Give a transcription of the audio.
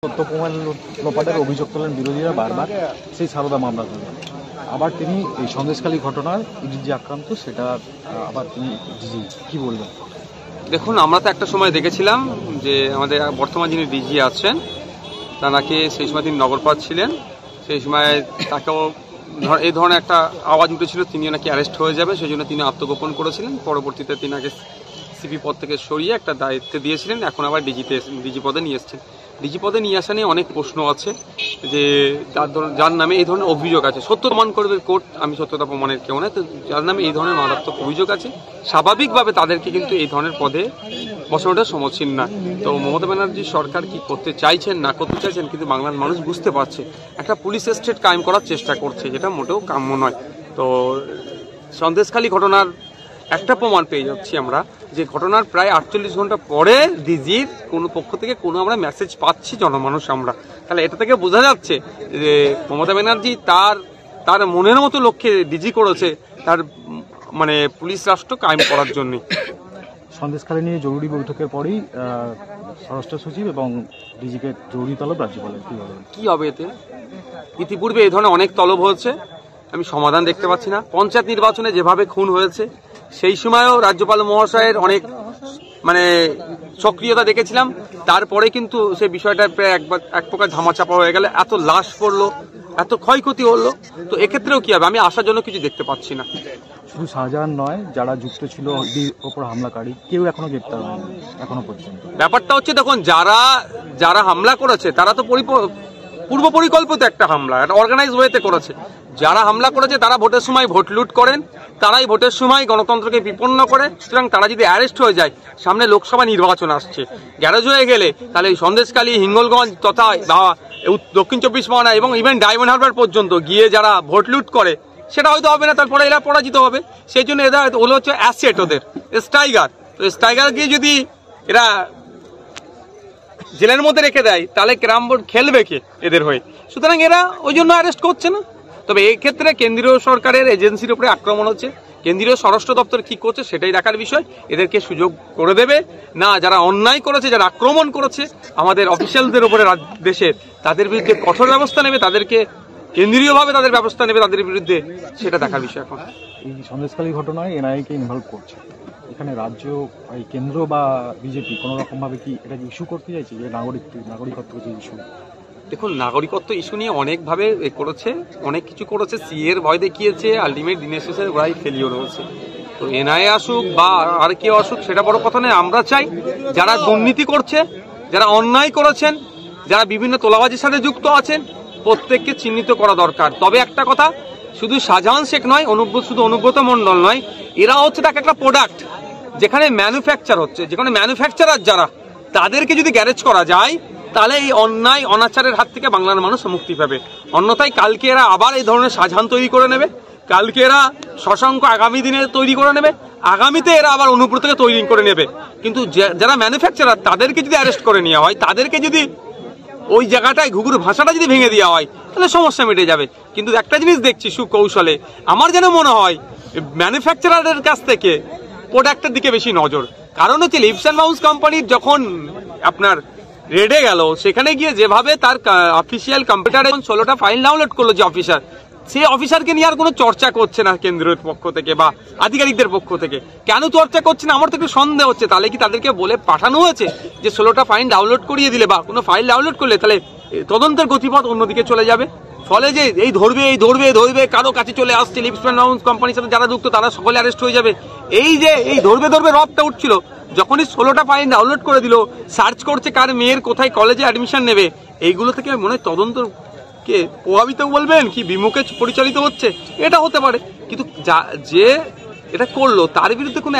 তথ্য প্রমাণ লোপাটের অভিযোগ তোলেন বিরোধীরা বারবার সেই সারদা মামলা তুলে। আবার তিনি এই সন্দেশখালী ঘটনার ইডি যে আক্রান্ত সেটা আবার তিনি কি বলবেন? দেখুন, আমরা তো একটা সময় দেখেছিলাম যে আমাদের বর্তমান যিনি ডিজি আছেন তাকে সেই সময় তিনি নগরপাল ছিলেন, সেই সময় তাকেও এই ধরনের একটা আওয়াজ উঠেছিল তিনিও নাকি অ্যারেস্ট হয়ে যাবে, সেই জন্য তিনি আত্মগোপন করেছিলেন। পরবর্তীতে তিনাকে সিপি পদ থেকে সরিয়ে একটা দায়িত্বে দিয়েছিলেন, এখন আবার ডিজি পদে নিয়ে এসছেন। ডিজি পদে নিয়ে আসা নিয়ে অনেক প্রশ্ন আছে যে যার নামে এই ধরনের অভিযোগ আছে, সত্য প্রমাণ করবে কোর্ট, আমি সত্যতা প্রমাণের কেউ নয়, তো যার নামে এই ধরনের মারাত্মক অভিযোগ আছে স্বাভাবিকভাবে তাদেরকে কিন্তু এই ধরনের পদে বসানোটা সমীচীন না। তো মমতা ব্যানার্জি সরকার কি করতে চাইছেন না করতে চাইছেন কিন্তু বাংলার মানুষ বুঝতে পারছে। একটা পুলিশ স্টেট কায়েম করার চেষ্টা করছে, যেটা মোটেও কাম্য নয়। তো সন্দেশখালী ঘটনার একটা প্রমাণ পেয়ে যাচ্ছি আমরা যে ঘটনার প্রায় 48 ঘন্টা পরে ডিজির কোনো পক্ষ থেকে কোনো আমরা মেসেজ পাচ্ছি জনমানুষ আমরা, তাহলে এটা থেকে বোঝা যাচ্ছে যে মমতা ব্যানার্জি তার মনের মতো লক্ষ্যে ডিজি করেছে তার মানে পুলিশ রাষ্ট্র কায়েম করার জন্য। সন্দেশখালী নিয়ে জরুরি বৈঠকের পরেই স্বরাষ্ট্র সচিব এবং ডিজিকে জরুরি তলব রাজ্যপালের কি হবে এতে? ইতিপূর্বে এই ধরনের অনেক তলব হয়েছে, আমি সমাধান দেখতে পাচ্ছি না। পঞ্চায়েত নির্বাচনে যেভাবে খুন হয়েছে সেই সময়ও রাজ্যপাল মহাশয়ের অনেক সক্রিয়তা দেখেছিলাম, তারপরে কিন্তু সেই বিষয়টা প্রায় এক প্রকার ধামাচাপা হয়ে গেল, এত লাশ পড়লো, এত ক্ষয়ক্ষতি হলো। তো এক্ষেত্রেও কি হবে আমি আসার জন্য কিছু দেখতে পাচ্ছি না। শুধু শাহজাহান নয়, যারা যুক্ত ছিল ওপর হামলাকারী কেউ এখনো গ্রেপ্তার হয়নি এখনো পর্যন্ত। ব্যাপারটা হচ্ছে দেখুন, যারা হামলা করেছে তারা তো পূর্ব পরিকল্পিত একটা হামলা, একটা অর্গানাইজ ওয়েতে করেছে। যারা হামলা করেছে তারা ভোটের সময় ভোট লুট করেন, তারাই ভোটের সময় গণতন্ত্রকে বিপন্ন করে। সুতরাং তারা যদি অ্যারেস্ট হয়ে যায়, সামনে লোকসভা নির্বাচন আসছে, গ্যারেজ হয়ে গেলে তাহলে সন্দেশখালী, হিঙ্গলগঞ্জ তথা দক্ষিণ 24 পরগনা এবং ইভেন ডায়মন্ড হারবার পর্যন্ত গিয়ে যারা ভোট লুট করে সেটা হয়তো হবে না, তারপরে এরা পরাজিত হবে। সেই জন্য এরা ওগুলো হচ্ছে অ্যাসেট, ওদের স্ট্রাইগার। তো স্ট্রাইগার গিয়ে যদি এরা জেলের মধ্যে রেখে দেয় তাহলে ক্যারাম বোর্ড খেলবে কে এদের হয়ে? সুতরাং এরা ওই জন্য অ্যারেস্ট করছে না। তবে এই ক্ষেত্রে কেন্দ্রীয় সরকারের এজেন্সির উপরে আক্রমণ হচ্ছে, কেন্দ্রীয় স্বরাষ্ট্র দপ্তর কি করছে সেটাই দেখার বিষয়। এদেরকে সুযোগ করে দেবে না, যারা অন্যায় করেছে, যারা আক্রমণ করেছে আমাদের অফিসিয়ালদের উপরে দেশের, তাদের বিরুদ্ধে কঠোর ব্যবস্থা নেবে, তাদেরকে কেন্দ্রীয়ভাবে তাদের ব্যবস্থা নেবে তাদের বিরুদ্ধে, সেটা দেখার বিষয়। এখন এই সন্দেশখালী ঘটনায় এনআইএকে ইনভলভ করছে, এখানে রাজ্য কেন্দ্র বা বিজেপি কোনো রকম ভাবে কি এটা ইস্যু করতে চাইছে যে নাগরিকত্ব যে ইস্যু? দেখুন, নাগরিকত্ব ইস্যু নিয়ে অনেকভাবে করেছে, অনেক কিছু করেছে, সিএর ভয় দেখিয়েছে, আলটিমেট দিনের শেষে ওরাই ফেলিওর হয়েছে। তো এনআইএ আসুক বা আর কেউ আসুক সেটা বড় কথা নয়। আমরা চাই যারা দুর্নীতি করছে, যারা অন্যায় করেছেন, যারা বিভিন্ন তোলাবাজির সাথে যুক্ত আছেন, প্রত্যেককে চিহ্নিত করা দরকার। তবে একটা কথা, শুধু শাহজাহান শেখ নয়, শুধু অনুব্রত মণ্ডল নয়, এরা হচ্ছে তাকে একটা প্রোডাক্ট যেখানে ম্যানুফ্যাকচার হচ্ছে, যেখানে ম্যানুফ্যাকচারার যারা, তাদেরকে যদি গ্যারেজ করা যায় তাহলে এই অন্যায় অনাচারের হাত থেকে বাংলার মানুষ মুক্তি পাবে। অন্যথায় কালকে এরা আবার এই ধরনের শাহজাহান তৈরি করে নেবে, কালকে এরা শশাঙ্ক আগামী দিনে তৈরি করে নেবে, আগামীতে এরা আবার অনুব্রতকে তৈরি করে নেবে। কিন্তু যারা ম্যানুফ্যাকচারার তাদেরকে যদি অ্যারেস্ট করে নেওয়া হয়, তাদেরকে যদি ওই জায়গাটায় ঘুঘুর ভাষাটা যদি ভেঙে দেওয়া হয় তাহলে সমস্যা মিটে যাবে। কিন্তু একটা জিনিস দেখছি সুকৌশলে, আমার যেন মনে হয় ম্যানুফ্যাকচারারের কাছ থেকে প্রোডাক্টের দিকে বেশি নজর। কারণ হচ্ছে লিপস অ্যান্ড বাউন্স কোম্পানির যখন আপনার রেডে গেল, সেখানে গিয়ে যেভাবে তার অফিসিয়াল কম্পিউটারে 16টা ফাইল ডাউনলোড করলো যে অফিসার, সেই অফিসারকে নিয়ে আর কোনো চর্চা করছে না কেন্দ্রের পক্ষ থেকে বা আধিকারিকদের পক্ষ থেকে। কেন চর্চা করছে না আমার তো একটু সন্দেহ হচ্ছে। তাহলে কি তাদেরকে বলে পাঠানো হয়েছে যে 16টা ফাইল ডাউনলোড করিয়ে দিলে বা কোনো ফাইল ডাউনলোড করলে তাহলে তদন্তের গতিপথ অন্যদিকে চলে যাবে? ফলে যে এই ধরবে কারো কাছে চলে আসছে, লিপস অ্যান্ড বাউন্স কোম্পানির সাথে যারা যুক্ত তারা সকলে অ্যারেস্ট হয়ে যাবে। এই যে এই ধরবে রবটা উঠছিল, যখনই 16টা ফাইল ডাউনলোড করে দিল, সার্চ করছে কার মেয়ের কোথায় কলেজে অ্যাডমিশন নেবে, এইগুলো থেকে মনে হয় তদন্ত কে প্রভাবিত বলবেন কি বিমুখে পরিচালিত হচ্ছে, এটা হতে পারে। কিন্তু যে এটা করলো তার বিরুদ্ধে কোনো